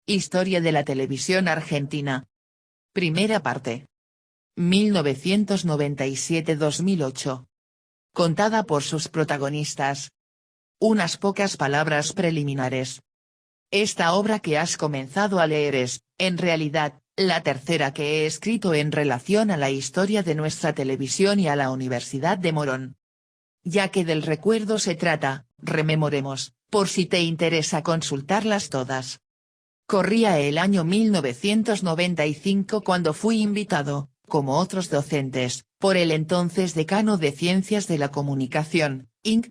Historia de la televisión argentina. Primera parte. 1997-2008. Contada por sus protagonistas. Unas pocas palabras preliminares. Esta obra que has comenzado a leer es, en realidad, la tercera que he escrito en relación a la historia de nuestra televisión y a la Universidad de Morón. Ya que del recuerdo se trata, rememoremos, por si te interesa consultarlas todas. Corría el año 1995 cuando fui invitado, como otros docentes, por el entonces decano de Ciencias de la Comunicación, Ing.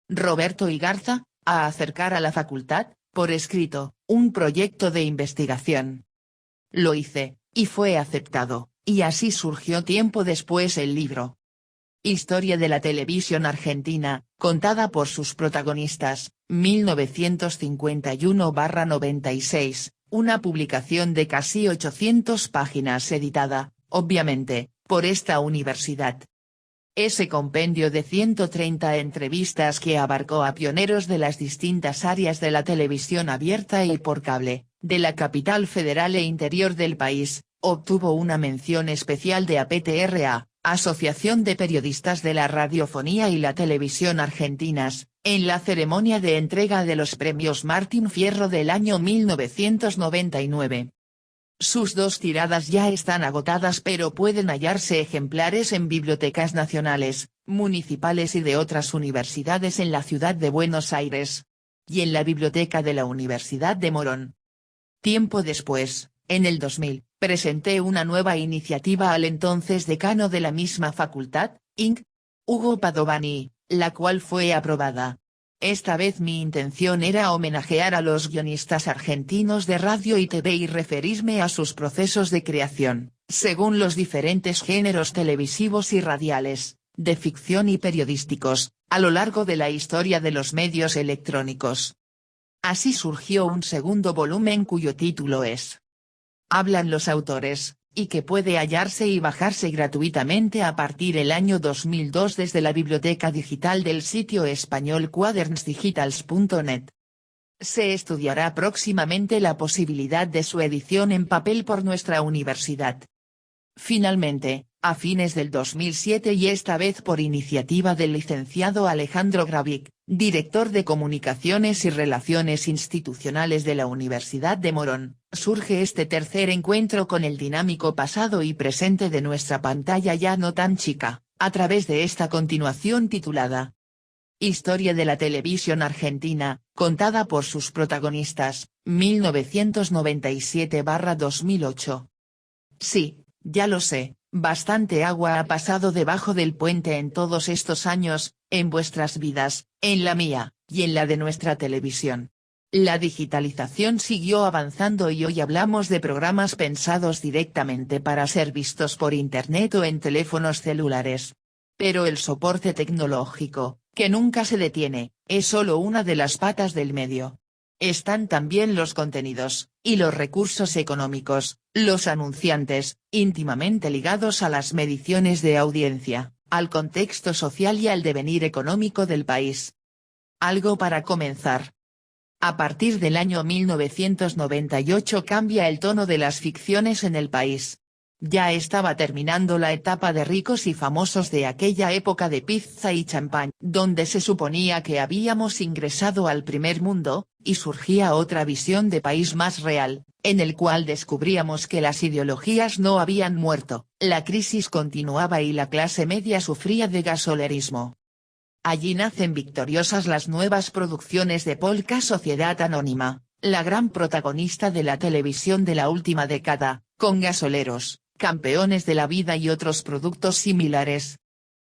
Roberto Igarza, a acercar a la facultad, por escrito, un proyecto de investigación. Lo hice, y fue aceptado, y así surgió tiempo después el libro. Historia de la televisión argentina, contada por sus protagonistas, 1951-96, una publicación de casi 800 páginas editada, obviamente, por esta universidad. Ese compendio de 130 entrevistas que abarcó a pioneros de las distintas áreas de la televisión abierta y por cable, de la capital federal e interior del país, obtuvo una mención especial de APTRA, Asociación de Periodistas de la Radiofonía y la Televisión Argentinas, en la ceremonia de entrega de los premios Martín Fierro del año 1999. Sus 2 tiradas ya están agotadas, pero pueden hallarse ejemplares en bibliotecas nacionales, municipales y de otras universidades en la ciudad de Buenos Aires. Y en la biblioteca de la Universidad de Morón. Tiempo después, en el 2000, presenté una nueva iniciativa al entonces decano de la misma facultad, Ing. Hugo Padovani, la cual fue aprobada. Esta vez mi intención era homenajear a los guionistas argentinos de radio y TV y referirme a sus procesos de creación, según los diferentes géneros televisivos y radiales, de ficción y periodísticos, a lo largo de la historia de los medios electrónicos. Así surgió un segundo volumen cuyo título es Hablan los autores, y que puede hallarse y bajarse gratuitamente a partir del año 2002 desde la biblioteca digital del sitio español quadernsdigitals.net. Se estudiará próximamente la posibilidad de su edición en papel por nuestra universidad. Finalmente, a fines del 2007 y esta vez por iniciativa del licenciado Alejandro Gravik, director de Comunicaciones y Relaciones Institucionales de la Universidad de Morón, surge este tercer encuentro con el dinámico pasado y presente de nuestra pantalla ya no tan chica, a través de esta continuación titulada Historia de la televisión argentina, contada por sus protagonistas, 1997-2008. Sí, ya lo sé, bastante agua ha pasado debajo del puente en todos estos años, en vuestras vidas, en la mía, y en la de nuestra televisión. La digitalización siguió avanzando y hoy hablamos de programas pensados directamente para ser vistos por Internet o en teléfonos celulares. Pero el soporte tecnológico, que nunca se detiene, es solo una de las patas del medio. Están también los contenidos, y los recursos económicos, los anunciantes, íntimamente ligados a las mediciones de audiencia, al contexto social y al devenir económico del país. Algo para comenzar. A partir del año 1998 cambia el tono de las ficciones en el país. Ya estaba terminando la etapa de ricos y famosos de aquella época de pizza y champán, donde se suponía que habíamos ingresado al primer mundo, y surgía otra visión de país más real, en el cual descubríamos que las ideologías no habían muerto, la crisis continuaba y la clase media sufría de gasolerismo. Allí nacen victoriosas las nuevas producciones de Polka Sociedad Anónima, la gran protagonista de la televisión de la última década, con Gasoleros, Campeones de la Vida y otros productos similares.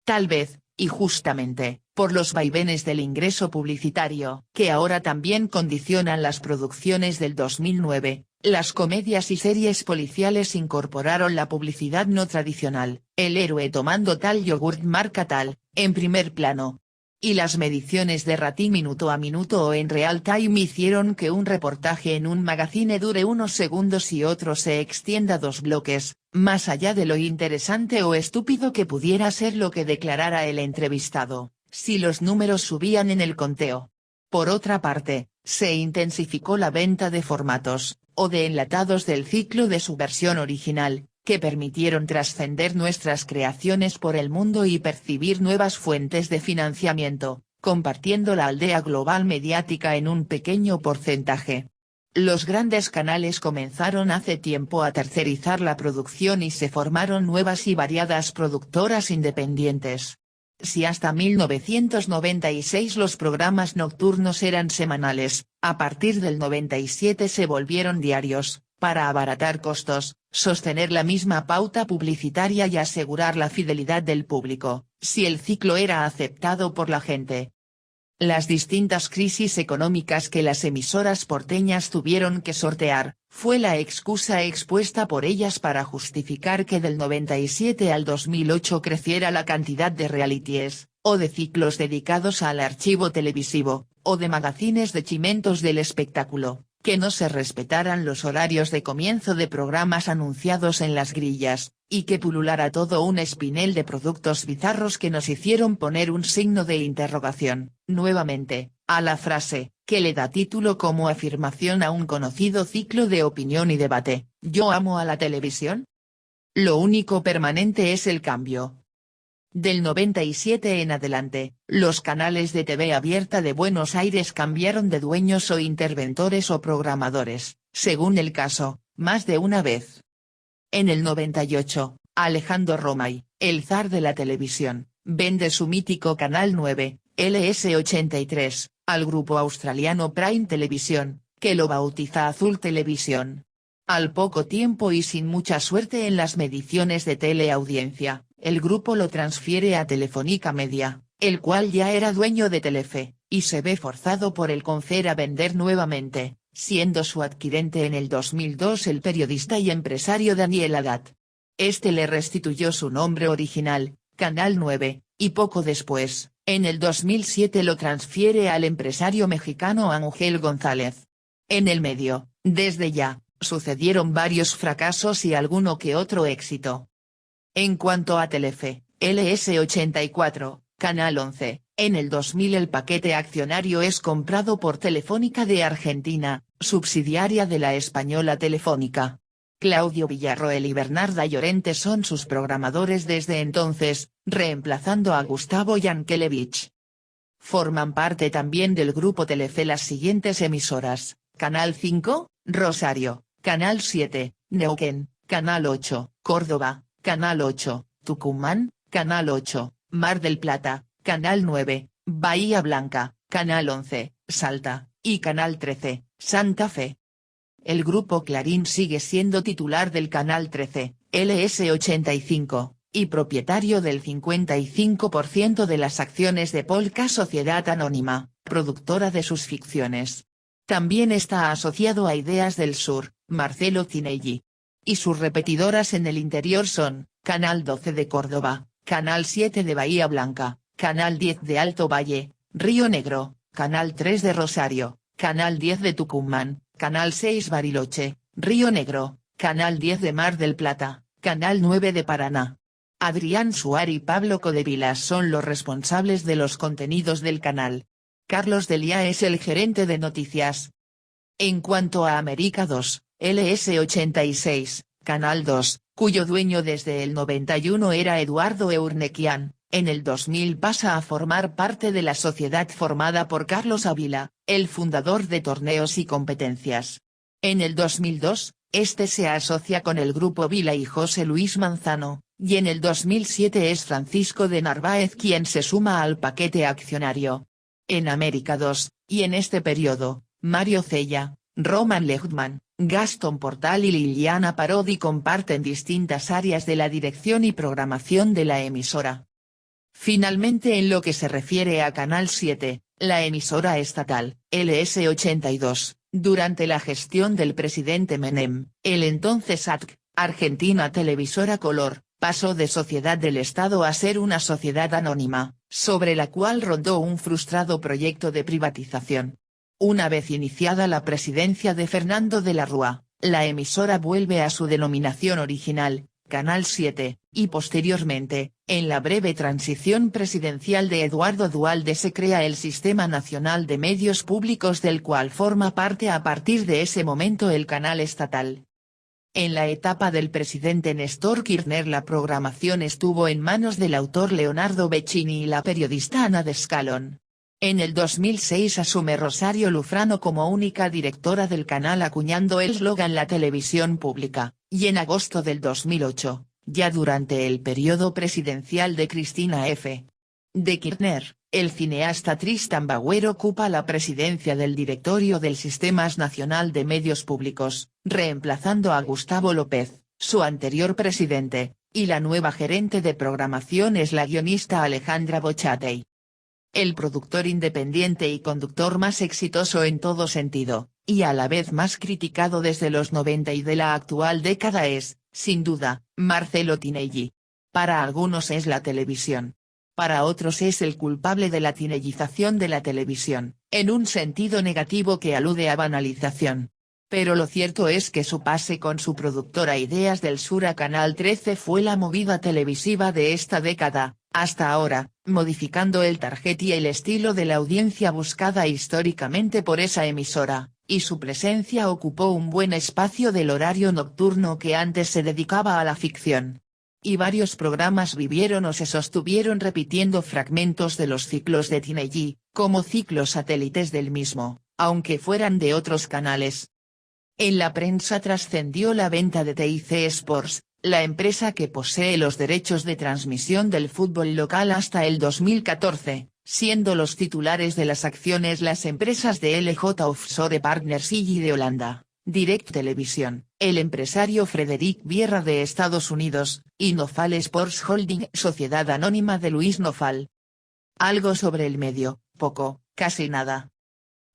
Tal vez, y justamente, por los vaivenes del ingreso publicitario, que ahora también condicionan las producciones del 2009, las comedias y series policiales incorporaron la publicidad no tradicional, el héroe tomando tal yogurt marca tal, en primer plano. Y las mediciones de rating minuto a minuto o en real time hicieron que un reportaje en un magazine dure unos segundos y otro se extienda 2 bloques, más allá de lo interesante o estúpido que pudiera ser lo que declarara el entrevistado, si los números subían en el conteo. Por otra parte, se intensificó la venta de formatos, o de enlatados del ciclo de su versión original, que permitieron trascender nuestras creaciones por el mundo y percibir nuevas fuentes de financiamiento, compartiendo la aldea global mediática en un pequeño porcentaje. Los grandes canales comenzaron hace tiempo a tercerizar la producción y se formaron nuevas y variadas productoras independientes. Si hasta 1996 los programas nocturnos eran semanales, a partir del 97 se volvieron diarios, para abaratar costos, sostener la misma pauta publicitaria y asegurar la fidelidad del público, si el ciclo era aceptado por la gente. Las distintas crisis económicas que las emisoras porteñas tuvieron que sortear, fue la excusa expuesta por ellas para justificar que del 97 al 2008 creciera la cantidad de realities, o de ciclos dedicados al archivo televisivo, o de magazines de chimentos del espectáculo, que no se respetaran los horarios de comienzo de programas anunciados en las grillas, y que pululara todo un espinel de productos bizarros que nos hicieron poner un signo de interrogación, nuevamente, a la frase, que le da título como afirmación a un conocido ciclo de opinión y debate: ¿yo amo a la televisión? Lo único permanente es el cambio. Del 97 en adelante, los canales de TV abierta de Buenos Aires cambiaron de dueños o interventores o programadores, según el caso, más de una vez. En el 98, Alejandro Romay, el zar de la televisión, vende su mítico Canal 9, LS83, al grupo australiano Prime Television, que lo bautiza Azul Televisión. Al poco tiempo y sin mucha suerte en las mediciones de teleaudiencia, el grupo lo transfiere a Telefónica Media, el cual ya era dueño de Telefe, y se ve forzado por el Concer a vender nuevamente, siendo su adquirente en el 2002 el periodista y empresario Daniel Haddad. Este le restituyó su nombre original, Canal 9, y poco después, en el 2007 lo transfiere al empresario mexicano Ángel González. En el medio, desde ya, sucedieron varios fracasos y alguno que otro éxito. En cuanto a Telefe, LS84, Canal 11, en el 2000 el paquete accionario es comprado por Telefónica de Argentina, subsidiaria de la española Telefónica. Claudio Villarroel y Bernarda Llorente son sus programadores desde entonces, reemplazando a Gustavo Yankelevich. Forman parte también del grupo Telefe las siguientes emisoras: Canal 5, Rosario, Canal 7, Neuquén, Canal 8, Córdoba, Canal 8, Tucumán, Canal 8, Mar del Plata, Canal 9, Bahía Blanca, Canal 11, Salta, y Canal 13, Santa Fe. El grupo Clarín sigue siendo titular del Canal 13, LS85, y propietario del 55% de las acciones de Polka Sociedad Anónima, productora de sus ficciones. También está asociado a Ideas del Sur, Marcelo Tinelli. Y sus repetidoras en el interior son, Canal 12 de Córdoba, Canal 7 de Bahía Blanca, Canal 10 de Alto Valle, Río Negro, Canal 3 de Rosario, Canal 10 de Tucumán, Canal 6 Bariloche, Río Negro, Canal 10 de Mar del Plata, Canal 9 de Paraná. Adrián Suárez y Pablo Codevilas son los responsables de los contenidos del canal. Carlos Delia es el gerente de noticias. En cuanto a América 2, LS86, Canal 2, cuyo dueño desde el 91 era Eduardo Eurnequian, en el 2000 pasa a formar parte de la sociedad formada por Carlos Ávila, el fundador de Torneos y Competencias. En el 2002, este se asocia con el Grupo Vila y José Luis Manzano, y en el 2007 es Francisco de Narváez quien se suma al paquete accionario. En América 2, y en este periodo, Mario Cella, Roman Lehmann, Gastón Portal y Liliana Parodi comparten distintas áreas de la dirección y programación de la emisora. Finalmente, en lo que se refiere a Canal 7, la emisora estatal, LS82, durante la gestión del presidente Menem, el entonces ATC, Argentina Televisora Color, pasó de sociedad del Estado a ser una sociedad anónima, sobre la cual rondó un frustrado proyecto de privatización. Una vez iniciada la presidencia de Fernando de la Rúa, la emisora vuelve a su denominación original, Canal 7, y posteriormente, En la breve transición presidencial de Eduardo Duhalde se crea el Sistema Nacional de Medios Públicos del cual forma parte a partir de ese momento el canal estatal. En la etapa del presidente Néstor Kirchner la programación estuvo en manos del autor Leonardo Beccini y la periodista Ana Descalón. En el 2006 asume Rosario Lufrano como única directora del canal acuñando el eslogan La televisión pública, y en agosto del 2008, ya durante el periodo presidencial de Cristina F. de Kirchner, el cineasta Tristan Bauer ocupa la presidencia del directorio del Sistema Nacional de Medios Públicos, reemplazando a Gustavo López, su anterior presidente, y la nueva gerente de programación es la guionista Alejandra Bochatey. El productor independiente y conductor más exitoso en todo sentido, y a la vez más criticado desde los 90 y de la actual década es, sin duda, Marcelo Tinelli. Para algunos es la televisión. Para otros es el culpable de la tinellización de la televisión, en un sentido negativo que alude a banalización. Pero lo cierto es que su pase con su productora Ideas del Sur a Canal 13 fue la movida televisiva de esta década, hasta ahora, modificando el target y el estilo de la audiencia buscada históricamente por esa emisora, y su presencia ocupó un buen espacio del horario nocturno que antes se dedicaba a la ficción. Y varios programas vivieron o se sostuvieron repitiendo fragmentos de los ciclos de Tinelli, como ciclos satélites del mismo, aunque fueran de otros canales. En la prensa trascendió la venta de TIC Sports, la empresa que posee los derechos de transmisión del fútbol local hasta el 2014, siendo los titulares de las acciones las empresas de LJ Offshore Partners y de Holanda, Direct Television, el empresario Frederick Vierra de Estados Unidos, y Nofal Sports Holding, sociedad anónima de Luis Nofal. Algo sobre el medio, poco, casi nada.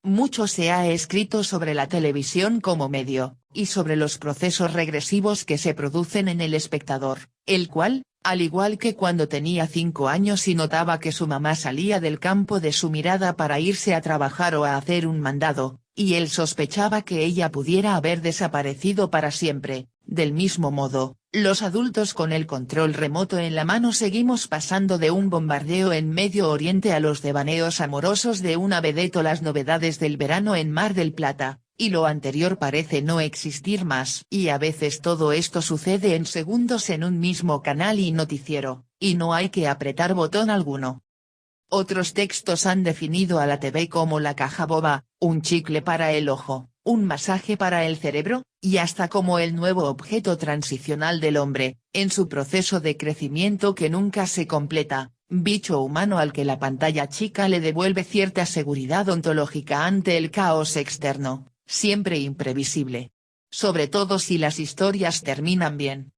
Mucho se ha escrito sobre la televisión como medio, y sobre los procesos regresivos que se producen en el espectador, el cual, al igual que cuando tenía 5 años y notaba que su mamá salía del campo de su mirada para irse a trabajar o a hacer un mandado, y él sospechaba que ella pudiera haber desaparecido para siempre, del mismo modo, los adultos con el control remoto en la mano seguimos pasando de un bombardeo en Medio Oriente a los devaneos amorosos de una vedette o las novedades del verano en Mar del Plata, y lo anterior parece no existir más. Y a veces todo esto sucede en segundos en un mismo canal y noticiero, y no hay que apretar botón alguno. Otros textos han definido a la TV como la caja boba, un chicle para el ojo, un masaje para el cerebro, y hasta como el nuevo objeto transicional del hombre, en su proceso de crecimiento que nunca se completa, bicho humano al que la pantalla chica le devuelve cierta seguridad ontológica ante el caos externo, siempre imprevisible. Sobre todo si las historias terminan bien.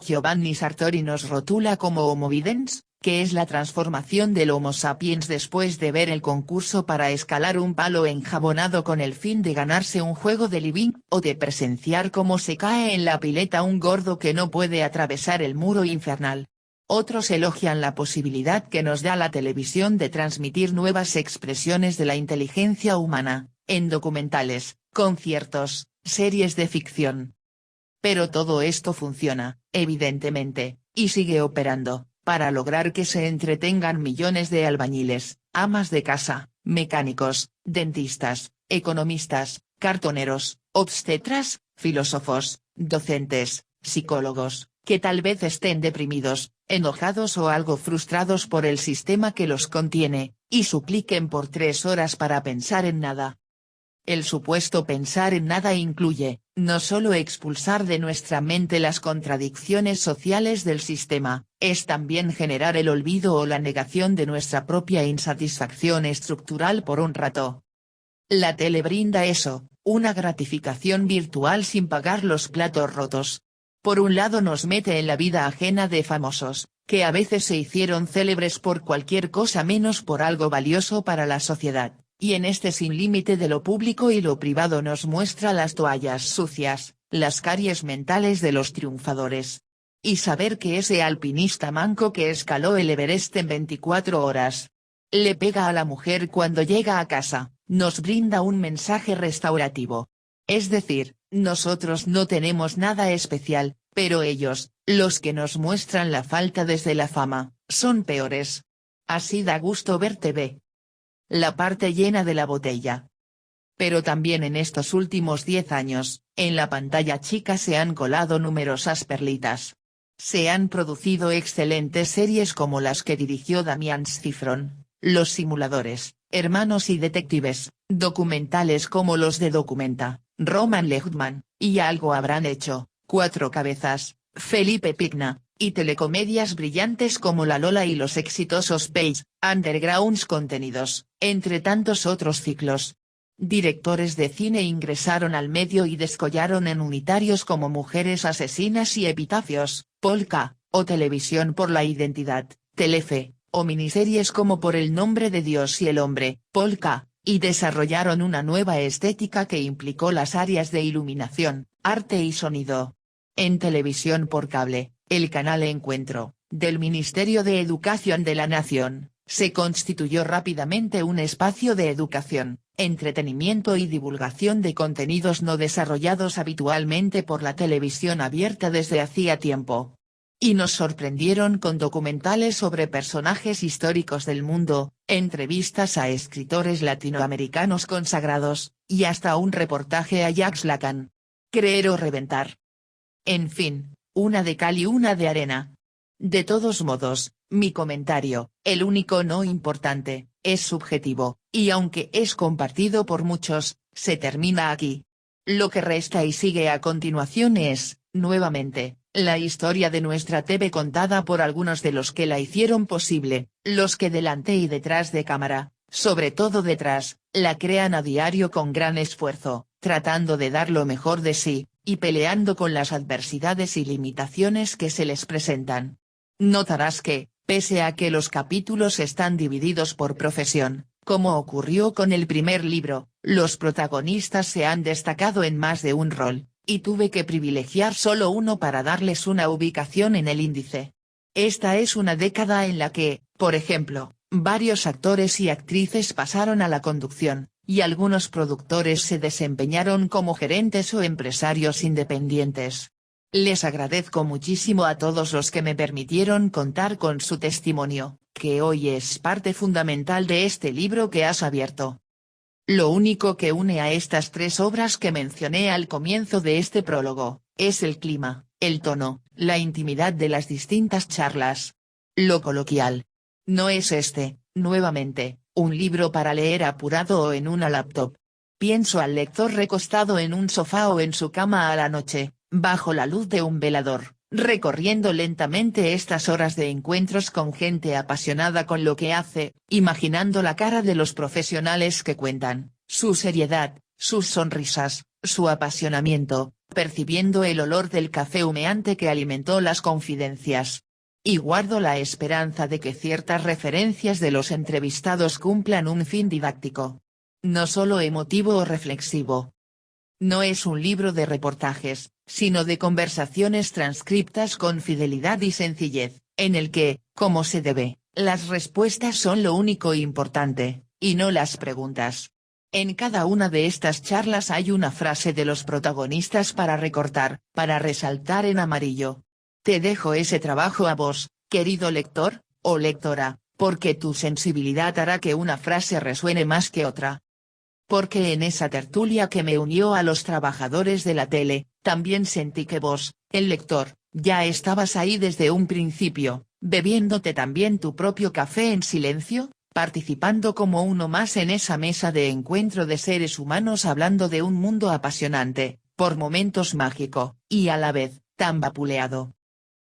Giovanni Sartori nos rotula como homovidens, que es la transformación del Homo sapiens después de ver el concurso para escalar un palo enjabonado con el fin de ganarse un juego de living, o de presenciar cómo se cae en la pileta un gordo que no puede atravesar el muro infernal. Otros elogian la posibilidad que nos da la televisión de transmitir nuevas expresiones de la inteligencia humana, en documentales, conciertos, series de ficción. Pero todo esto funciona, evidentemente, y sigue operando, para lograr que se entretengan millones de albañiles, amas de casa, mecánicos, dentistas, economistas, cartoneros, obstetras, filósofos, docentes, psicólogos, que tal vez estén deprimidos, enojados o algo frustrados por el sistema que los contiene, y supliquen por 3 horas para pensar en nada. El supuesto pensar en nada incluye, no solo expulsar de nuestra mente las contradicciones sociales del sistema, es también generar el olvido o la negación de nuestra propia insatisfacción estructural por un rato. La tele brinda eso, una gratificación virtual sin pagar los platos rotos. Por un lado nos mete en la vida ajena de famosos, que a veces se hicieron célebres por cualquier cosa menos por algo valioso para la sociedad. Y en este sin límite de lo público y lo privado nos muestra las toallas sucias, las caries mentales de los triunfadores. Y saber que ese alpinista manco que escaló el Everest en 24 horas, le pega a la mujer cuando llega a casa, nos brinda un mensaje restaurativo. Es decir, nosotros no tenemos nada especial, pero ellos, Los que nos muestran la falta desde la fama, son peores. Así da gusto ver TV. La parte llena de la botella. Pero también en estos últimos 10 años, en la pantalla chica se han colado numerosas perlitas. Se han producido excelentes series como las que dirigió Damián Cifrón, Los Simuladores, Hermanos y Detectives, documentales como los de Documenta, Roman Lechman, y Algo habrán hecho, Cuatro Cabezas, Felipe Pigna, y telecomedias brillantes como La Lola y los exitosos Page, Undergrounds contenidos, entre tantos otros ciclos. Directores de cine ingresaron al medio y descollaron en unitarios como Mujeres asesinas y Epitafios, Polka, o Televisión por la identidad, Telefe, o miniseries como Por el nombre de Dios y el hombre, Polka, y desarrollaron una nueva estética que implicó las áreas de iluminación, arte y sonido. En televisión por cable, el canal Encuentro, del Ministerio de Educación de la Nación, se constituyó rápidamente un espacio de educación, entretenimiento y divulgación de contenidos no desarrollados habitualmente por la televisión abierta desde hacía tiempo. Y nos sorprendieron con documentales sobre personajes históricos del mundo, entrevistas a escritores latinoamericanos consagrados, y hasta un reportaje a Jacques Lacan. Creer o reventar. En fin, una de cal y una de arena. De todos modos, mi comentario, el único no importante, es subjetivo, y aunque es compartido por muchos, se termina aquí. Lo que resta y sigue a continuación es, nuevamente, la historia de nuestra TV contada por algunos de los que la hicieron posible, los que delante y detrás de cámara, sobre todo detrás, la crean a diario con gran esfuerzo, tratando de dar lo mejor de sí, y peleando con las adversidades y limitaciones que se les presentan. Notarás que, pese a que los capítulos están divididos por profesión, como ocurrió con el primer libro, los protagonistas se han destacado en más de un rol, y tuve que privilegiar solo uno para darles una ubicación en el índice. Esta es una década en la que, por ejemplo, varios actores y actrices pasaron a la conducción, y algunos productores se desempeñaron como gerentes o empresarios independientes. Les agradezco muchísimo a todos los que me permitieron contar con su testimonio, que hoy es parte fundamental de este libro que has abierto. Lo único que une a estas tres obras que mencioné al comienzo de este prólogo, es el clima, el tono, la intimidad de las distintas charlas. Lo coloquial. No es nuevamente, un libro para leer apurado o en una laptop. Pienso al lector recostado en un sofá o en su cama a la noche, bajo la luz de un velador, recorriendo lentamente estas horas de encuentros con gente apasionada con lo que hace, imaginando la cara de los profesionales que cuentan, su seriedad, sus sonrisas, su apasionamiento, percibiendo el olor del café humeante que alimentó las confidencias. Y guardo la esperanza de que ciertas referencias de los entrevistados cumplan un fin didáctico. No solo emotivo o reflexivo. No es un libro de reportajes, sino de conversaciones transcriptas con fidelidad y sencillez, en el que, como se debe, las respuestas son lo único importante, y no las preguntas. En cada una de estas charlas hay una frase de los protagonistas para recortar, para resaltar en amarillo. Te dejo ese trabajo a vos, querido lector, o lectora, porque tu sensibilidad hará que una frase resuene más que otra. Porque en esa tertulia que me unió a los trabajadores de la tele, también sentí que vos, el lector, ya estabas ahí desde un principio, bebiéndote también tu propio café en silencio, participando como uno más en esa mesa de encuentro de seres humanos hablando de un mundo apasionante, por momentos mágico, y a la vez, tan vapuleado.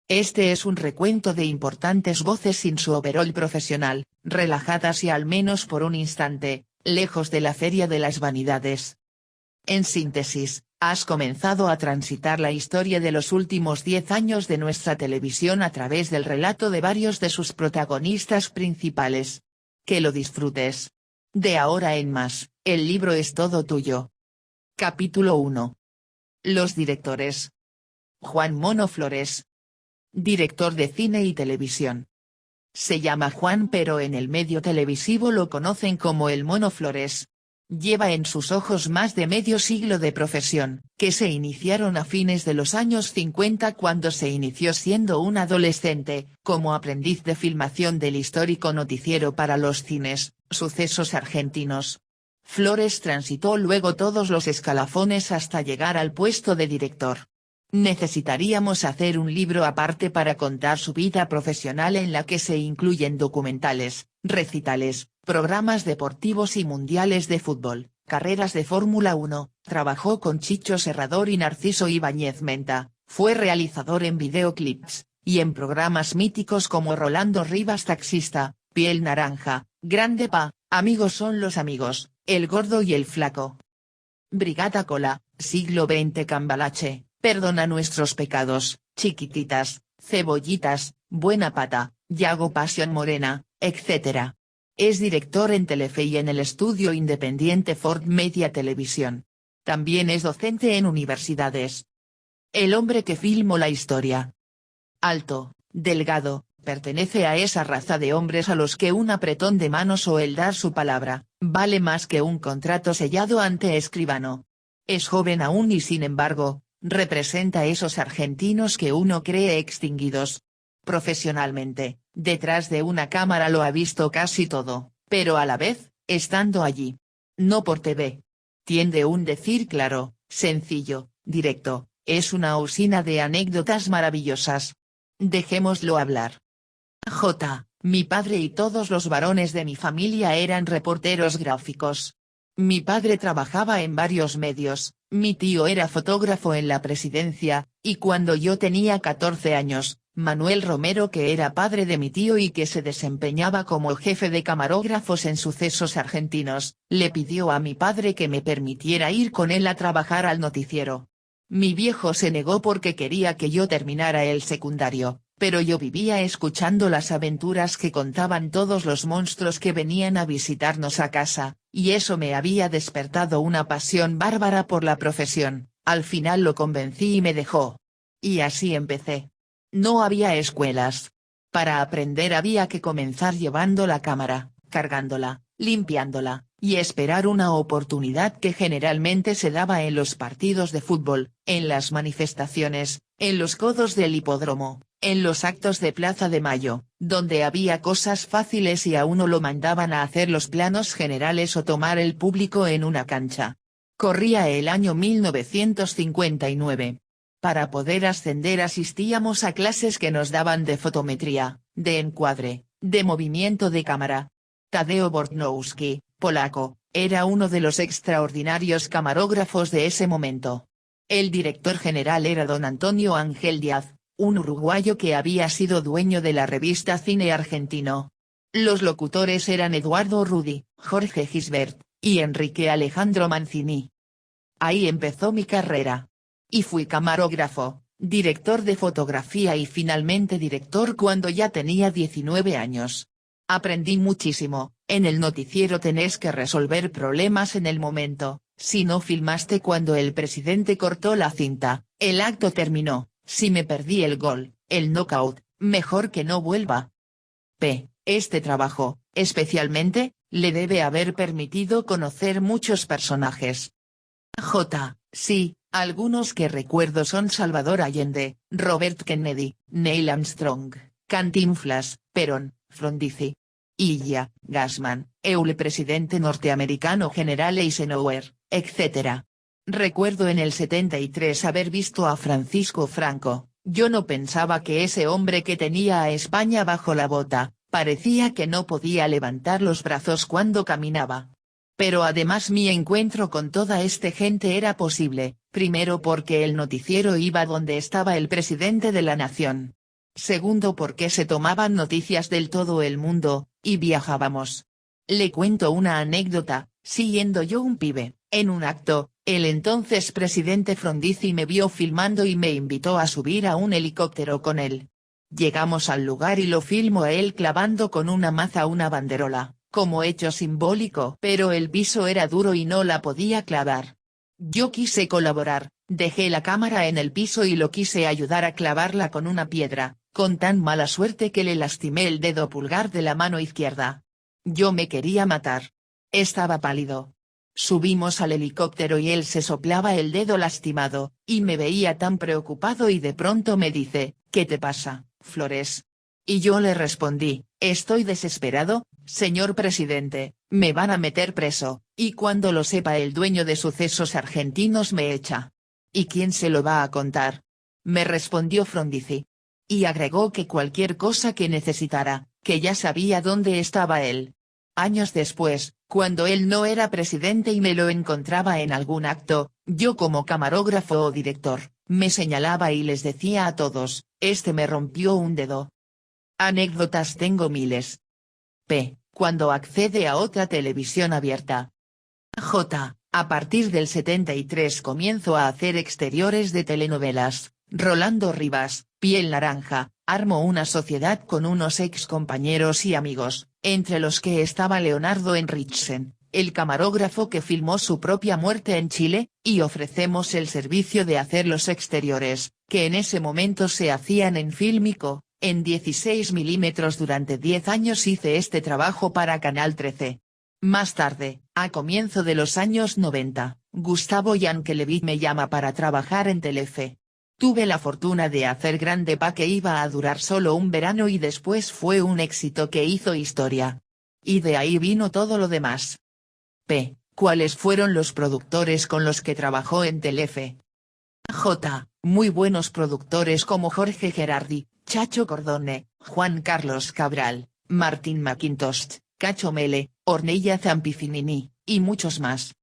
Este es un recuento de importantes voces sin su overol profesional, relajadas y al menos por un instante, lejos de la feria de las vanidades. En síntesis, has comenzado a transitar la historia de los últimos 10 años de nuestra televisión a través del relato de varios de sus protagonistas principales. Que lo disfrutes. De ahora en más, el libro es todo tuyo. Capítulo 1. Los directores. Juan Mono Flores. Director de cine y televisión. Se llama Juan pero en el medio televisivo lo conocen como el Mono Flores. Lleva en sus ojos más de medio siglo de profesión, que se iniciaron a fines de los años 50 cuando se inició siendo un adolescente, como aprendiz de filmación del histórico noticiero para los cines, Sucesos Argentinos. Flores transitó luego todos los escalafones hasta llegar al puesto de director. Necesitaríamos hacer un libro aparte para contar su vida profesional en la que se incluyen documentales, recitales, programas deportivos y mundiales de fútbol, carreras de Fórmula 1, trabajó con Chicho Serrador y Narciso Ibáñez Menta, fue realizador en videoclips, y en programas míticos como Rolando Rivas Taxista, Piel Naranja, Grande Pa, Amigos son los amigos, El Gordo y el Flaco. Brigada Cola, Siglo XX Cambalache, Perdona nuestros pecados, Chiquititas, Cebollitas, Buena Pata, Yago Pasión Morena, etc. Es director en Telefe y en el estudio independiente Ford Media Televisión. También es docente en universidades. El hombre que filmó la historia. Alto, delgado, pertenece a esa raza de hombres a los que un apretón de manos o el dar su palabra, vale más que un contrato sellado ante escribano. Es joven aún y sin embargo, representa esos argentinos que uno cree extinguidos. Profesionalmente, detrás de una cámara lo ha visto casi todo, pero a la vez, estando allí. No por TV. Tiende un decir claro, sencillo, directo, es una usina de anécdotas maravillosas. Dejémoslo hablar. Mi padre y todos los varones de mi familia eran reporteros gráficos. Mi padre trabajaba en varios medios, mi tío era fotógrafo en la presidencia, y cuando yo tenía 14 años, Manuel Romero, que era padre de mi tío y que se desempeñaba como jefe de camarógrafos en Sucesos Argentinos, le pidió a mi padre que me permitiera ir con él a trabajar al noticiero. Mi viejo se negó porque quería que yo terminara el secundario, pero yo vivía escuchando las aventuras que contaban todos los monstruos que venían a visitarnos a casa, y eso me había despertado una pasión bárbara por la profesión. Al final lo convencí y me dejó. Y así empecé. No había escuelas. Para aprender había que comenzar llevando la cámara, cargándola, limpiándola, y esperar una oportunidad que generalmente se daba en los partidos de fútbol, en las manifestaciones, en los codos del hipódromo, en los actos de Plaza de Mayo, donde había cosas fáciles y a uno lo mandaban a hacer los planos generales o tomar el público en una cancha. Corría el año 1959. Para poder ascender asistíamos a clases que nos daban de fotometría, de encuadre, de movimiento de cámara. Tadeo Bortnowski, polaco, era uno de los extraordinarios camarógrafos de ese momento. El director general era don Antonio Ángel Díaz, un uruguayo que había sido dueño de la revista Cine Argentino. Los locutores eran Eduardo Rudi, Jorge Gisbert, y Enrique Alejandro Mancini. Ahí empezó mi carrera. Y fui camarógrafo, director de fotografía y finalmente director cuando ya tenía 19 años. Aprendí muchísimo. En el noticiero tenés que resolver problemas en el momento. Si no filmaste cuando el presidente cortó la cinta, el acto terminó. Si me perdí el gol, el knockout, mejor que no vuelva. Este trabajo, especialmente, le debe haber permitido conocer muchos personajes. Sí, algunos que recuerdo son Salvador Allende, Robert Kennedy, Neil Armstrong, Cantinflas, Perón, Frondizi. Illa, Gassman, el presidente norteamericano General Eisenhower, etc. Recuerdo en el 73 haber visto a Francisco Franco. Yo no pensaba que ese hombre que tenía a España bajo la bota, parecía que no podía levantar los brazos cuando caminaba. Pero además mi encuentro con toda esta gente era posible, primero porque el noticiero iba donde estaba el presidente de la nación. Segundo porque se tomaban noticias del todo el mundo, y viajábamos. Le cuento una anécdota, siendo yo un pibe, en un acto, el entonces presidente Frondizi me vio filmando y me invitó a subir a un helicóptero con él. Llegamos al lugar y lo filmo a él clavando con una maza una banderola, como hecho simbólico, pero el piso era duro y no la podía clavar. Yo quise colaborar, dejé la cámara en el piso y lo quise ayudar a clavarla con una piedra, con tan mala suerte que le lastimé el dedo pulgar de la mano izquierda. Yo me quería matar. Estaba pálido. Subimos al helicóptero y él se soplaba el dedo lastimado, y me veía tan preocupado y de pronto me dice, ¿qué te pasa, Flores? Y yo le respondí, estoy desesperado, señor presidente, me van a meter preso, y cuando lo sepa el dueño de Sucesos Argentinos me echa. ¿Y quién se lo va a contar? Me respondió Frondizi. Y agregó que cualquier cosa que necesitara, que ya sabía dónde estaba él. Años después, cuando él no era presidente y me lo encontraba en algún acto, yo como camarógrafo o director, me señalaba y les decía a todos, este me rompió un dedo. Anécdotas tengo miles. P. Cuando accede a otra televisión abierta. J. A partir del 73 comienzo a hacer exteriores de telenovelas. Rolando Rivas, Piel Naranja, armo una sociedad con unos ex compañeros y amigos, entre los que estaba Leonardo Enrichsen, el camarógrafo que filmó su propia muerte en Chile, y ofrecemos el servicio de hacer los exteriores, que en ese momento se hacían en fílmico, en 16 milímetros. Durante 10 años hice este trabajo para Canal 13. Más tarde, a comienzo de los años 90, Gustavo Yankelevich me llama para trabajar en Telefe. Tuve la fortuna de hacer Grande Pa, que iba a durar solo un verano y después fue un éxito que hizo historia. Y de ahí vino todo lo demás. P. ¿Cuáles fueron los productores con los que trabajó en Telefe? J. Muy buenos productores como Jorge Gerardi, Chacho Cordone, Juan Carlos Cabral, Martín McIntosh, Cacho Mele, Ornella Zampicinini, y muchos más.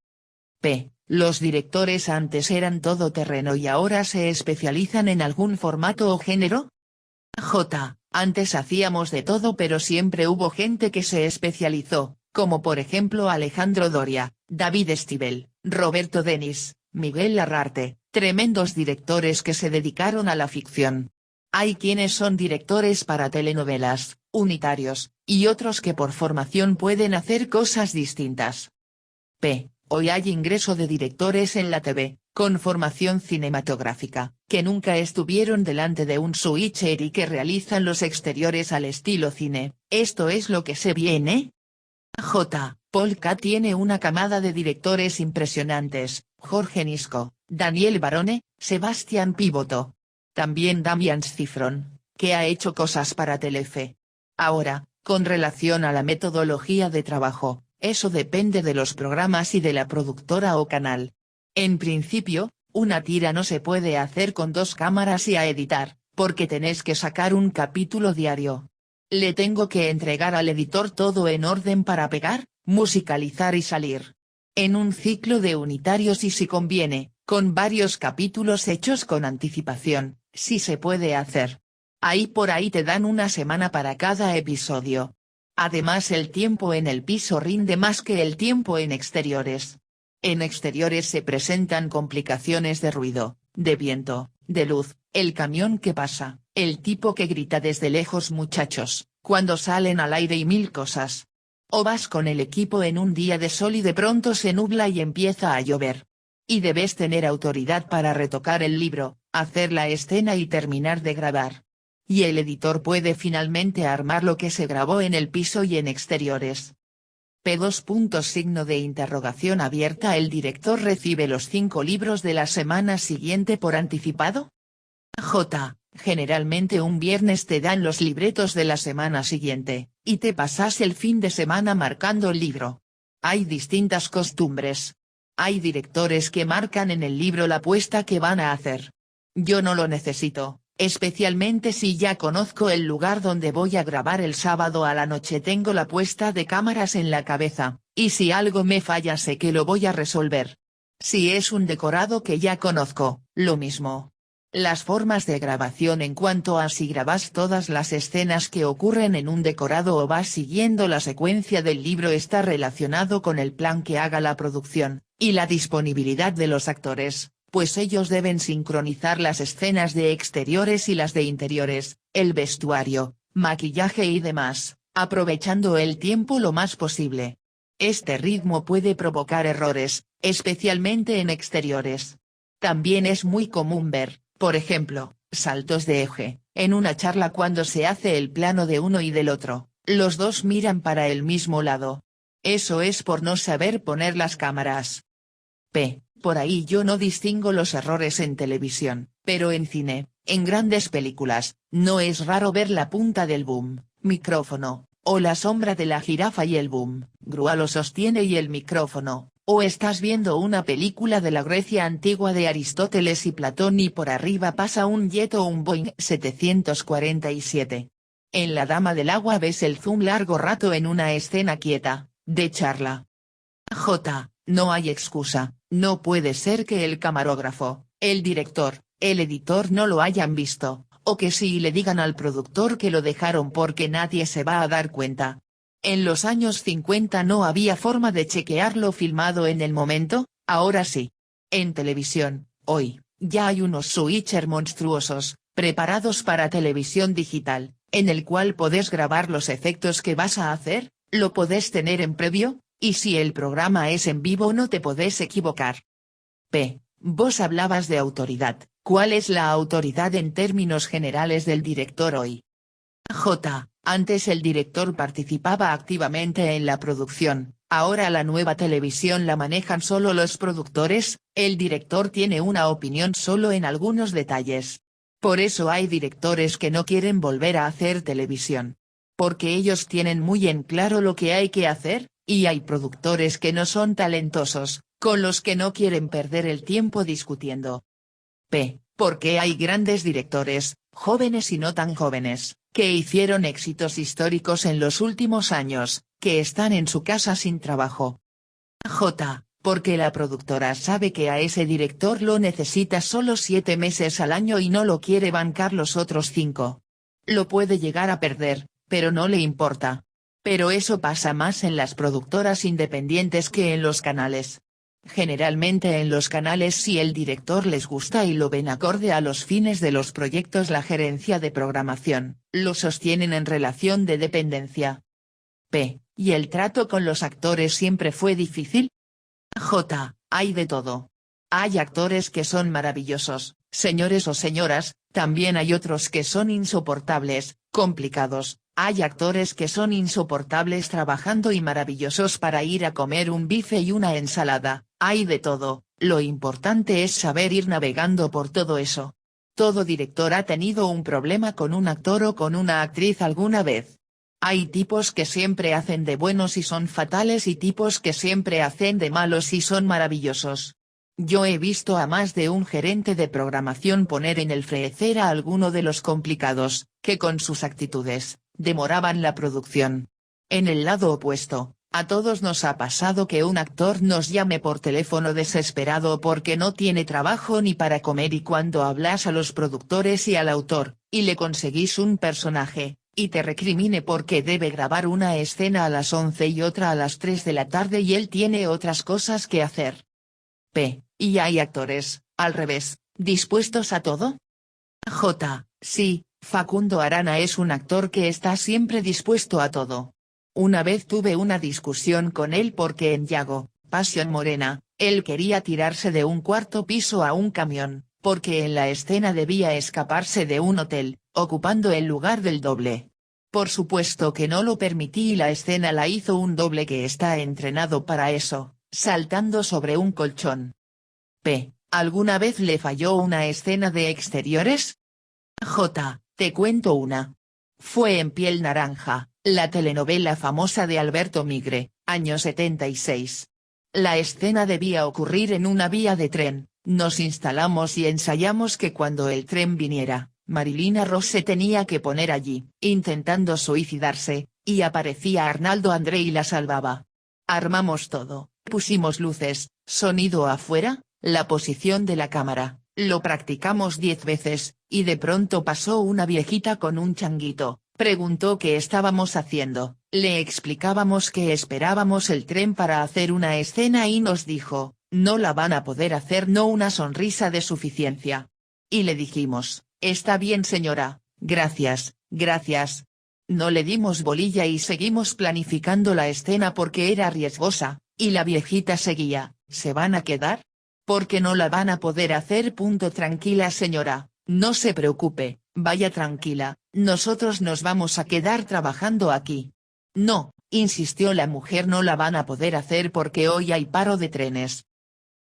P. Los directores antes eran todoterreno y ahora se especializan en algún formato o género. J. Antes hacíamos de todo, pero siempre hubo gente que se especializó, como por ejemplo Alejandro Doria, David Estíbal, Roberto Denis, Miguel Larrarte, tremendos directores que se dedicaron a la ficción. Hay quienes son directores para telenovelas, unitarios, y otros que por formación pueden hacer cosas distintas. P. Hoy hay ingreso de directores en la TV, con formación cinematográfica, que nunca estuvieron delante de un switcher y que realizan los exteriores al estilo cine. ¿Esto es lo que se viene? J. Polka tiene una camada de directores impresionantes, Jorge Nisco, Daniel Barone, Sebastián Pivoto. También Damián Cifrón, que ha hecho cosas para Telefe. Ahora, con relación a la metodología de trabajo, eso depende de los programas y de la productora o canal. En principio, una tira no se puede hacer con 2 cámaras y a editar, porque tenés que sacar un capítulo diario. Le tengo que entregar al editor todo en orden para pegar, musicalizar y salir. En un ciclo de unitarios y si conviene, con varios capítulos hechos con anticipación, sí se puede hacer. Ahí por ahí te dan una semana para cada episodio. Además el tiempo en el piso rinde más que el tiempo en exteriores. En exteriores se presentan complicaciones de ruido, de viento, de luz, el camión que pasa, el tipo que grita desde lejos muchachos, cuando salen al aire y 1000 cosas. O vas con el equipo en un día de sol y de pronto se nubla y empieza a llover. Y debes tener autoridad para retocar el libro, hacer la escena y terminar de grabar. Y el editor puede finalmente armar lo que se grabó en el piso y en exteriores. P2.? Abierta. ¿El director recibe los 5 libros de la semana siguiente por anticipado? J. Generalmente un viernes te dan los libretos de la semana siguiente, y te pasas el fin de semana marcando el libro. Hay distintas costumbres. Hay directores que marcan en el libro la puesta que van a hacer. Yo no lo necesito. Especialmente si ya conozco el lugar donde voy a grabar el sábado a la noche, tengo la puesta de cámaras en la cabeza, y si algo me falla sé que lo voy a resolver. Si es un decorado que ya conozco, lo mismo. Las formas de grabación en cuanto a si grabas todas las escenas que ocurren en un decorado o vas siguiendo la secuencia del libro está relacionado con el plan que haga la producción, y la disponibilidad de los actores. Pues ellos deben sincronizar las escenas de exteriores y las de interiores, el vestuario, maquillaje y demás, aprovechando el tiempo lo más posible. Este ritmo puede provocar errores, especialmente en exteriores. También es muy común ver, por ejemplo, saltos de eje, en una charla cuando se hace el plano de uno y del otro, los dos miran para el mismo lado. Eso es por no saber poner las cámaras. Por ahí yo no distingo los errores en televisión, pero en cine, en grandes películas, no es raro ver la punta del boom, micrófono, o la sombra de la jirafa y el boom, grúa lo sostiene y el micrófono, o estás viendo una película de la Grecia antigua de Aristóteles y Platón y por arriba pasa un jet o un Boeing 747. En La Dama del Agua ves el zoom largo rato en una escena quieta, de charla. No hay excusa, no puede ser que el camarógrafo, el director, el editor no lo hayan visto, o que sí le digan al productor que lo dejaron porque nadie se va a dar cuenta. En los años 50 no había forma de chequear lo filmado en el momento, ahora sí. En televisión, hoy, ya hay unos switcher monstruosos, preparados para televisión digital, en el cual podés grabar los efectos que vas a hacer, lo podés tener en previo, y si el programa es en vivo no te podés equivocar. Vos hablabas de autoridad, ¿cuál es la autoridad en términos generales del director hoy? Antes el director participaba activamente en la producción, ahora la nueva televisión la manejan solo los productores, el director tiene una opinión solo en algunos detalles. Por eso hay directores que no quieren volver a hacer televisión. Porque ellos tienen muy en claro lo que hay que hacer, y hay productores que no son talentosos, con los que no quieren perder el tiempo discutiendo. Porque hay grandes directores, jóvenes y no tan jóvenes, que hicieron éxitos históricos en los últimos años, que están en su casa sin trabajo. Porque la productora sabe que a ese director lo necesita solo 7 meses al año y no lo quiere bancar los otros 5. Lo puede llegar a perder, pero no le importa. Pero eso pasa más en las productoras independientes que en los canales. Generalmente en los canales si el director les gusta y lo ven acorde a los fines de los proyectos la gerencia de programación, lo sostienen en relación de dependencia. ¿Y el trato con los actores siempre fue difícil? Hay de todo. Hay actores que son maravillosos, señores o señoras, también hay otros que son insoportables, complicados, hay actores que son insoportables trabajando y maravillosos para ir a comer un bife y una ensalada, hay de todo, lo importante es saber ir navegando por todo eso. Todo director ha tenido un problema con un actor o con una actriz alguna vez. Hay tipos que siempre hacen de buenos y son fatales y tipos que siempre hacen de malos y son maravillosos. Yo he visto a más de un gerente de programación poner en el freezer a alguno de los complicados, que con sus actitudes, demoraban la producción. En el lado opuesto, a todos nos ha pasado que un actor nos llame por teléfono desesperado porque no tiene trabajo ni para comer y cuando hablas a los productores y al autor, y le conseguís un personaje, y te recrimine porque debe grabar una escena a las 11 y otra a las 3 de la tarde y él tiene otras cosas que hacer. ¿Y hay actores, al revés, dispuestos a todo? Sí, Facundo Arana es un actor que está siempre dispuesto a todo. Una vez tuve una discusión con él porque en Yago, Pasión Morena, él quería tirarse de un 4º piso a un camión, porque en la escena debía escaparse de un hotel, ocupando el lugar del doble. Por supuesto que no lo permití y la escena la hizo un doble que está entrenado para eso, saltando sobre un colchón. ¿Alguna vez le falló una escena de exteriores? Te cuento una. Fue en Piel Naranja, la telenovela famosa de Alberto Migre, año 76. La escena debía ocurrir en una vía de tren, nos instalamos y ensayamos que cuando el tren viniera, Marilina Ross se tenía que poner allí, intentando suicidarse, y aparecía Arnaldo André y la salvaba. Armamos todo, pusimos luces, sonido afuera, la posición de la cámara, lo practicamos 10 veces, y de pronto pasó una viejita con un changuito, preguntó qué estábamos haciendo, le explicábamos que esperábamos el tren para hacer una escena y nos dijo, no la van a poder hacer, no, una sonrisa de suficiencia. Y le dijimos, está bien señora, gracias, gracias. No le dimos bolilla y seguimos planificando la escena porque era riesgosa, y la viejita seguía, ¿se van a quedar? Porque no la van a poder hacer. Tranquila señora, no se preocupe, vaya tranquila, nosotros nos vamos a quedar trabajando aquí. No, insistió la mujer, no la van a poder hacer porque hoy hay paro de trenes.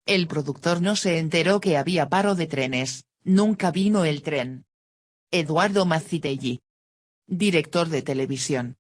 El productor no se enteró que había paro de trenes, nunca vino el tren. Eduardo Mazzitelli. Director de televisión.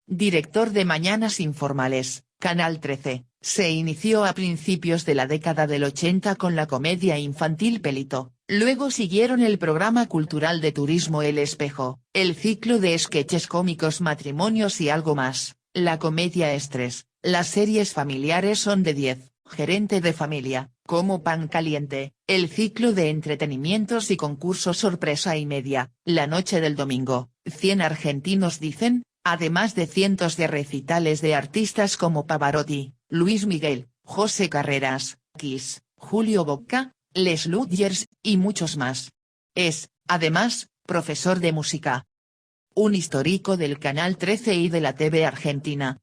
Director de Mañanas Informales, Canal 13, se inició a principios de la década del 80 con la comedia infantil Pelito, luego siguieron el programa cultural de turismo El Espejo, el ciclo de sketches cómicos Matrimonios y algo más, la comedia Estrés, las series familiares Son de 10, Gerente de familia, Como pan caliente, el ciclo de entretenimientos y concursos Sorpresa y media, La noche del domingo, 100 argentinos dicen, además de cientos de recitales de artistas como Pavarotti, Luis Miguel, José Carreras, Kiss, Julio Bocca, Les Ludgers, y muchos más. Es, además, profesor de música. Un histórico del Canal 13 y de la TV argentina.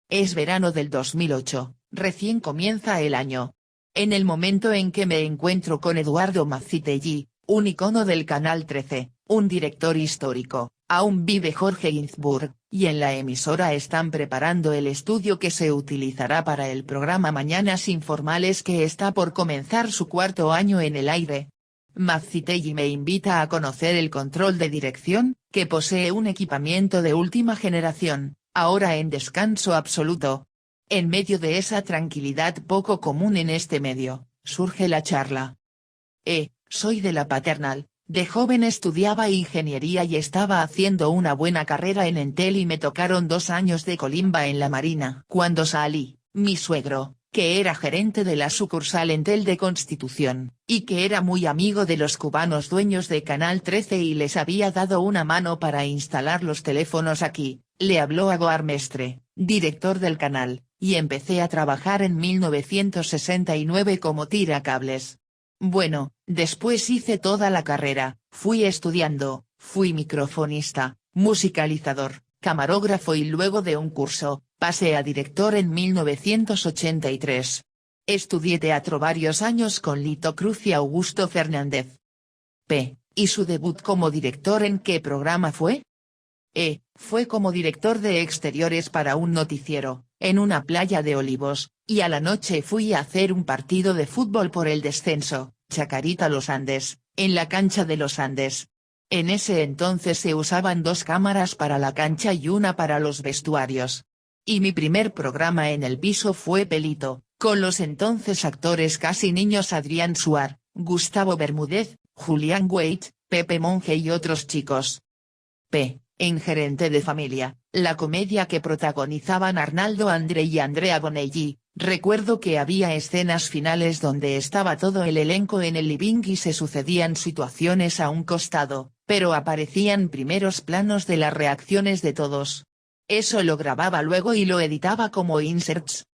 Es verano del 2008, recién comienza el año. En el momento en que me encuentro con Eduardo Mazzitelli, un icono del Canal 13, un director histórico, aún vive Jorge Ginsburg, y en la emisora están preparando el estudio que se utilizará para el programa Mañanas Informales que está por comenzar su cuarto año en el aire. Mazzitelli me invita a conocer el control de dirección, que posee un equipamiento de última generación, ahora en descanso absoluto. En medio de esa tranquilidad poco común en este medio, surge la charla. Soy de la Paternal, de joven estudiaba ingeniería y estaba haciendo una buena carrera en Entel y me tocaron 2 años de colimba en la Marina. Cuando salí, mi suegro, que era gerente de la sucursal Entel de Constitución, y que era muy amigo de los cubanos dueños de Canal 13 y les había dado una mano para instalar los teléfonos aquí, le habló a Goar Mestre, director del canal, y empecé a trabajar en 1969 como tiracables. Bueno, después hice toda la carrera, fui estudiando, fui microfonista, musicalizador, camarógrafo y luego de un curso, pasé a director en 1983. Estudié teatro varios años con Lito Cruz y Augusto Fernández. ¿Y su debut como director en qué programa fue? Fue como director de exteriores para un noticiero, en una playa de Olivos, y a la noche fui a hacer un partido de fútbol por el descenso, Chacarita Los Andes, en la cancha de Los Andes. En ese entonces se usaban 2 cámaras para la cancha y una para los vestuarios. Y mi primer programa en el piso fue Pelito, con los entonces actores casi niños Adrián Suar, Gustavo Bermúdez, Julián Wade, Pepe Monge y otros chicos. En Gerente de familia, la comedia que protagonizaban Arnaldo André y Andrea Bonelli, recuerdo que había escenas finales donde estaba todo el elenco en el living y se sucedían situaciones a un costado, pero aparecían primeros planos de las reacciones de todos. Eso lo grababa luego y lo editaba como inserts.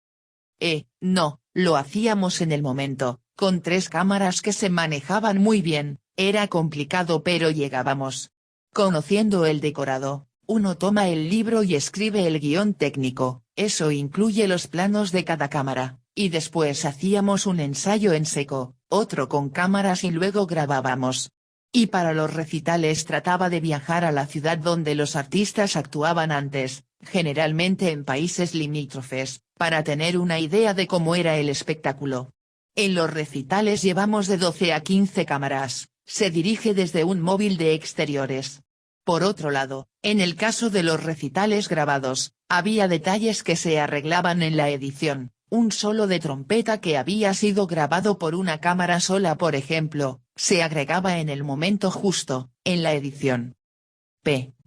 No, lo hacíamos en el momento, con 3 cámaras que se manejaban muy bien, era complicado pero llegábamos. Conociendo el decorado, uno toma el libro y escribe el guión técnico, eso incluye los planos de cada cámara, y después hacíamos un ensayo en seco, otro con cámaras y luego grabábamos. Y para los recitales trataba de viajar a la ciudad donde los artistas actuaban antes, generalmente en países limítrofes, para tener una idea de cómo era el espectáculo. En los recitales llevamos de 12 a 15 cámaras. Se dirige desde un móvil de exteriores. Por otro lado, en el caso de los recitales grabados, había detalles que se arreglaban en la edición, un solo de trompeta que había sido grabado por una cámara sola por ejemplo, se agregaba en el momento justo, en la edición.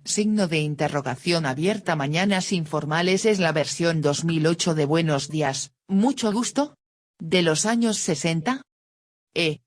Signo de interrogación abierta. Mañanas Informales es la versión 2008 de Buenos Días, mucho gusto. ¿De los años 60?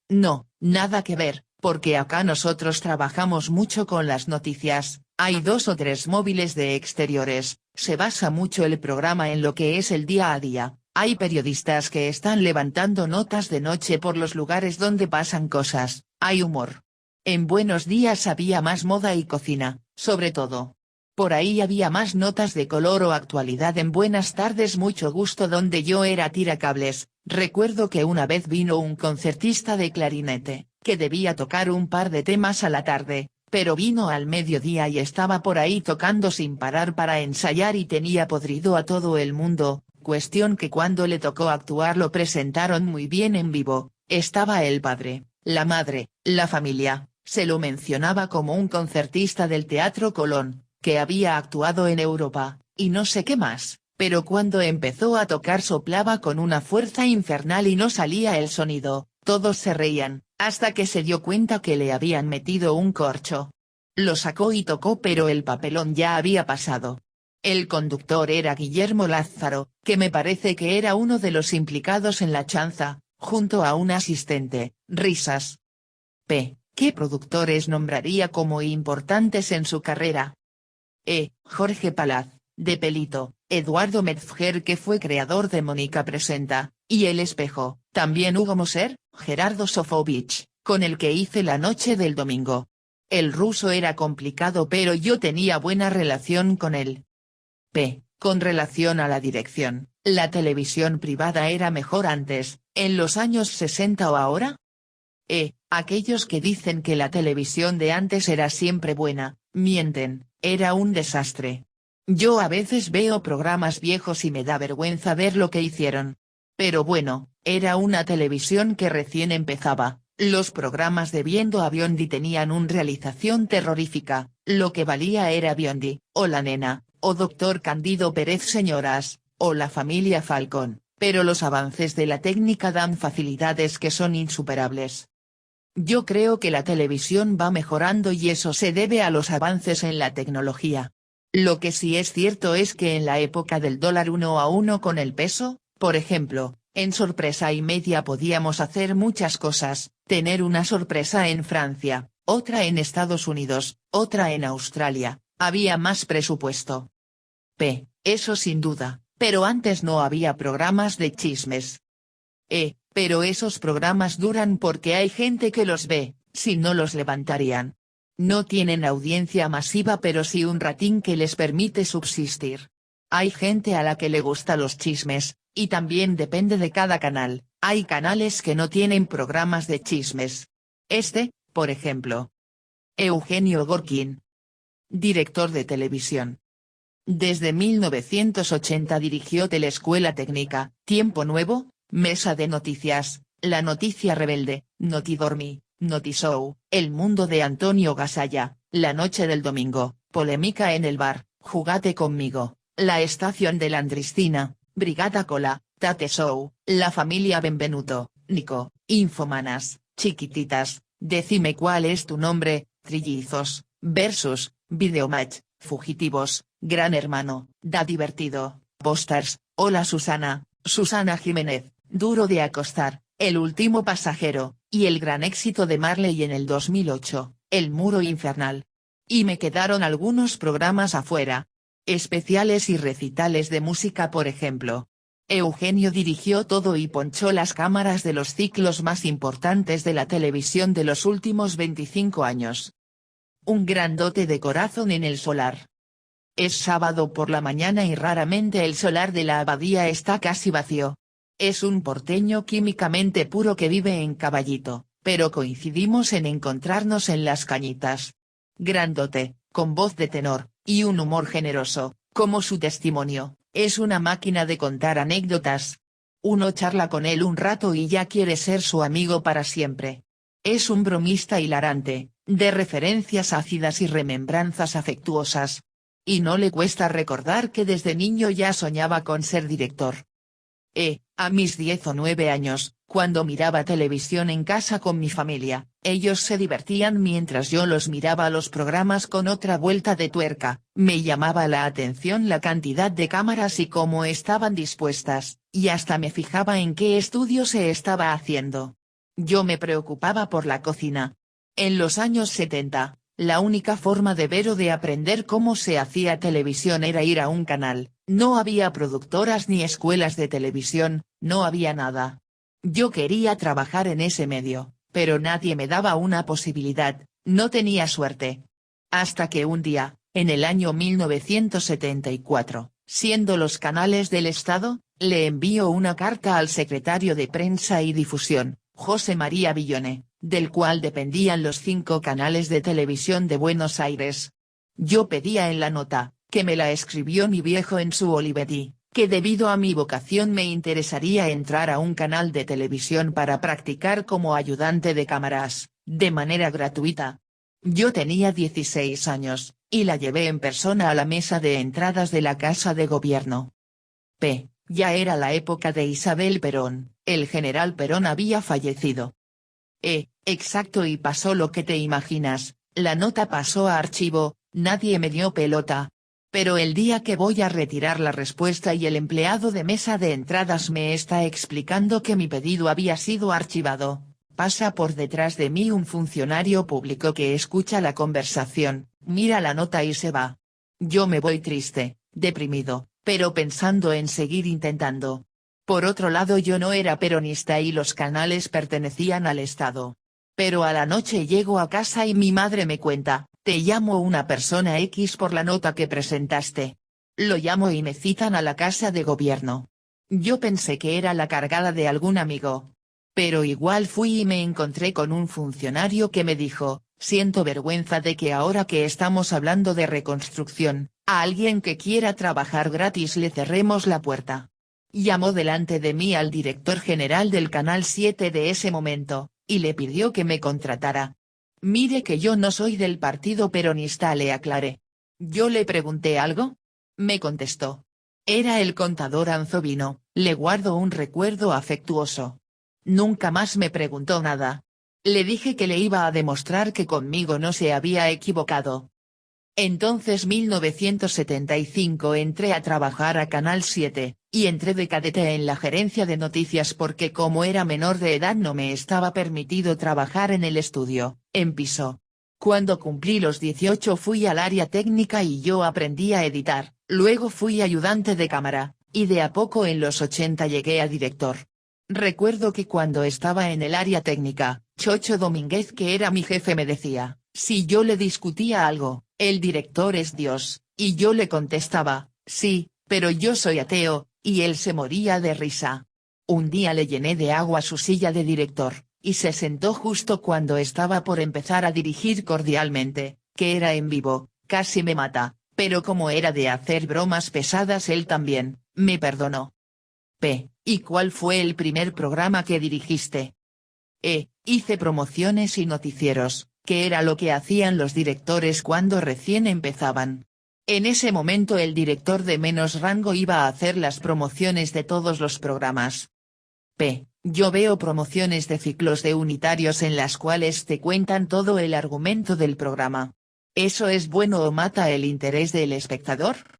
No, nada que ver. Porque acá nosotros trabajamos mucho con las noticias, hay 2 o 3 móviles de exteriores, se basa mucho el programa en lo que es el día a día, hay periodistas que están levantando notas de noche por los lugares donde pasan cosas, hay humor. En Buenos Días había más moda y cocina, sobre todo. Por ahí había más notas de color o actualidad. En Buenas Tardes Mucho Gusto donde yo era tiracables, recuerdo que una vez vino un concertista de clarinete, que debía tocar un par de temas a la tarde, pero vino al mediodía y estaba por ahí tocando sin parar para ensayar y tenía podrido a todo el mundo, cuestión que cuando le tocó actuar lo presentaron muy bien en vivo, estaba el padre, la madre, la familia, se lo mencionaba como un concertista del Teatro Colón, que había actuado en Europa, y no sé qué más, pero cuando empezó a tocar soplaba con una fuerza infernal y no salía el sonido, todos se reían, hasta que se dio cuenta que le habían metido un corcho. Lo sacó y tocó pero el papelón ya había pasado. El conductor era Guillermo Lázaro, que me parece que era uno de los implicados en la chanza, junto a un asistente, risas. ¿Qué productores nombraría como importantes en su carrera? Jorge Palaz, de Pelito, Eduardo Metzger que fue creador de Mónica Presenta, y El Espejo, también Hugo Moser, Gerardo Sofovich, con el que hice La Noche del Domingo. El ruso era complicado pero yo tenía buena relación con él. Con relación a la dirección, ¿la televisión privada era mejor antes, en los años 60 o ahora? Aquellos que dicen que la televisión de antes era siempre buena, mienten, era un desastre. Yo a veces veo programas viejos y me da vergüenza ver lo que hicieron. Pero bueno, era una televisión que recién empezaba, los programas de Viendo a Biondi tenían una realización terrorífica, lo que valía era Biondi, o La Nena, o Doctor Candido Pérez Señoras, o La Familia Falcón, pero los avances de la técnica dan facilidades que son insuperables. Yo creo que la televisión va mejorando y eso se debe a los avances en la tecnología. Lo que sí es cierto es que en la época del dólar 1 a 1 con el peso, por ejemplo, en Sorpresa y Media podíamos hacer muchas cosas, tener una sorpresa en Francia, otra en Estados Unidos, otra en Australia, había más presupuesto. Eso sin duda, pero antes no había programas de chismes. Pero esos programas duran porque hay gente que los ve, si no los levantarían. No tienen audiencia masiva pero sí un ratín que les permite subsistir. Hay gente a la que le gusta los chismes, y también depende de cada canal, hay canales que no tienen programas de chismes. Por ejemplo. Eugenio Gorkin. Director de televisión. Desde 1980 dirigió Telescuela Técnica, Tiempo Nuevo, Mesa de Noticias, La Noticia Rebelde, Notidormi, Notishow, El Mundo de Antonio Gasalla, La Noche del Domingo, Polémica en el Bar, Jugate conmigo, La Estación de Landristina, Brigada Cola, Tate Show, La Familia Benvenuto, Nico, Infomanas, Chiquititas, Decime cuál es tu nombre, Trillizos, Versus, Videomatch, Fugitivos, Gran Hermano, Da Divertido, Posters, Hola Susana, Susana Jiménez, Duro de acostar, El último pasajero, y el gran éxito de Marley en el 2008, El muro infernal. Y me quedaron algunos programas afuera. Especiales y recitales de música por ejemplo. Eugenio dirigió todo y ponchó las cámaras de los ciclos más importantes de la televisión de los últimos 25 años. Un grandote de corazón en el solar. Es sábado por la mañana y raramente el solar de la abadía está casi vacío. Es un porteño químicamente puro que vive en Caballito, pero coincidimos en encontrarnos en Las Cañitas. Grandote, con voz de tenor, y un humor generoso, como su testimonio, es una máquina de contar anécdotas. Uno charla con él un rato y ya quiere ser su amigo para siempre. Es un bromista hilarante, de referencias ácidas y remembranzas afectuosas. Y no le cuesta recordar que desde niño ya soñaba con ser director. A mis 10 o 9 años, cuando miraba televisión en casa con mi familia, ellos se divertían mientras yo los miraba los programas con otra vuelta de tuerca, me llamaba la atención la cantidad de cámaras y cómo estaban dispuestas, y hasta me fijaba en qué estudio se estaba haciendo. Yo me preocupaba por la cocina. En los años 70, la única forma de ver o de aprender cómo se hacía televisión era ir a un canal, no había productoras ni escuelas de televisión, no había nada. Yo quería trabajar en ese medio, pero nadie me daba una posibilidad, no tenía suerte. Hasta que un día, en el año 1974, siendo los canales del Estado, le envío una carta al secretario de Prensa y Difusión, José María Villone, del cual dependían los 5 canales de televisión de Buenos Aires. Yo pedía en la nota, que me la escribió mi viejo en su Olivetti, que debido a mi vocación me interesaría entrar a un canal de televisión para practicar como ayudante de cámaras, de manera gratuita. Yo tenía 16 años, y la llevé en persona a la mesa de entradas de la Casa de Gobierno. Ya era la época de Isabel Perón, el general Perón había fallecido. Exacto, y pasó lo que te imaginas, la nota pasó a archivo, nadie me dio pelota. Pero el día que voy a retirar la respuesta y el empleado de mesa de entradas me está explicando que mi pedido había sido archivado, pasa por detrás de mí un funcionario público que escucha la conversación, mira la nota y se va. Yo me voy triste, deprimido, pero pensando en seguir intentando. Por otro lado, yo no era peronista y los canales pertenecían al Estado. Pero a la noche llego a casa y mi madre me cuenta, te llamo una persona X por la nota que presentaste. Lo llamo y me citan a la Casa de Gobierno. Yo pensé que era la cargada de algún amigo. Pero igual fui y me encontré con un funcionario que me dijo, siento vergüenza de que ahora que estamos hablando de reconstrucción, a alguien que quiera trabajar gratis le cerremos la puerta. Llamó delante de mí al director general del Canal 7 de ese momento, y le pidió que me contratara. Mire que yo no soy del partido peronista, le aclaré. Yo le pregunté algo. Me contestó. Era el contador Anzovino, le guardo un recuerdo afectuoso. Nunca más me preguntó nada. Le dije que le iba a demostrar que conmigo no se había equivocado. Entonces 1975 entré a trabajar a Canal 7, y entré de cadete en la gerencia de noticias porque como era menor de edad no me estaba permitido trabajar en el estudio, en piso. Cuando cumplí los 18 fui al área técnica y yo aprendí a editar, luego fui ayudante de cámara, y de a poco en los 80 llegué a director. Recuerdo que cuando estaba en el área técnica, Chocho Domínguez, que era mi jefe, me decía, si yo le discutía algo, el director es Dios, y yo le contestaba, sí, pero yo soy ateo, y él se moría de risa. Un día le llené de agua su silla de director, y se sentó justo cuando estaba por empezar a dirigir cordialmente, que era en vivo, casi me mata, pero como era de hacer bromas pesadas él también, me perdonó. ¿Y cuál fue el primer programa que dirigiste? Hice promociones y noticieros, que era lo que hacían los directores cuando recién empezaban. En ese momento el director de menos rango iba a hacer las promociones de todos los programas. Yo veo promociones de ciclos de unitarios en las cuales te cuentan todo el argumento del programa. ¿Eso es bueno o mata el interés del espectador?